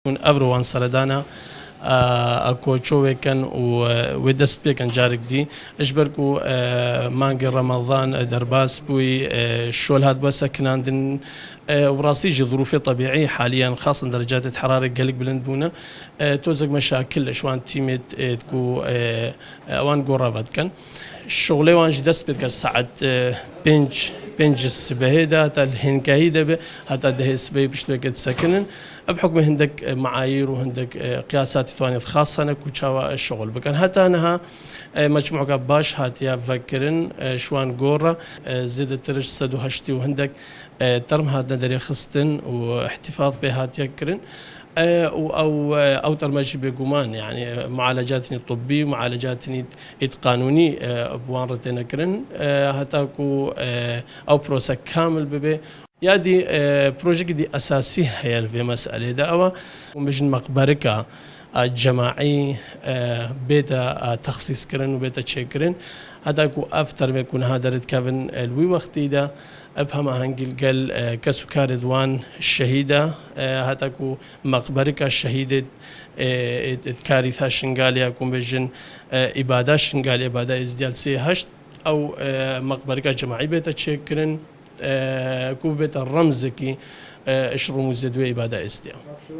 من أبروان سردانا أكو كان ودست بيكن جارك دي إجبركو مانج رمضان درباس بوي شول هاد بس كناندن وراسيجي ظروف طبيعية حاليا خاصة درجات الحرارة قلق بلندبونا توزق مشاكل شوان تيمت تكو وان قرابات كان الشغل وان جدست بيتك ساعة بنج السبهيدا هتا الهنكاهيدا هتا دهس بي بشتوكت سكنن بحكم هندك معايير وهندك قياسات تواني خاصة نكو تشاوا الشغل بكن هتا انها مجموعة باش هاتيا فكرن شوان قورة زيد ترج سدو هشتي وهندك ترم هذا دري خستن واحتفاظ بهات يكرن او ترمجي بقمان يعني معالجات طبية ومعالجات قانوني بوان رتنا كرن هتاكو او بروسك كامل ببي يادي بروجيكت دي اساسي هي في مسألة دعوة ومجن مقبركة الجماعي بيتا تخصيص كرن وبيتا تشيكرن هتاكو افتر ما يكون هذا رتكافن الوي وقتي ده أبهم هنجل قال كسكر دوان الشهيدة هتاكو مقبرك الشهيدة كارثة شنغاليا كم بجن إبادة شنغاليا إبادة إزديال هشت أو مقبرك جماعي بيت تشكرن كو بيت الرمز كي اشرموا زدوا إبادة إزديال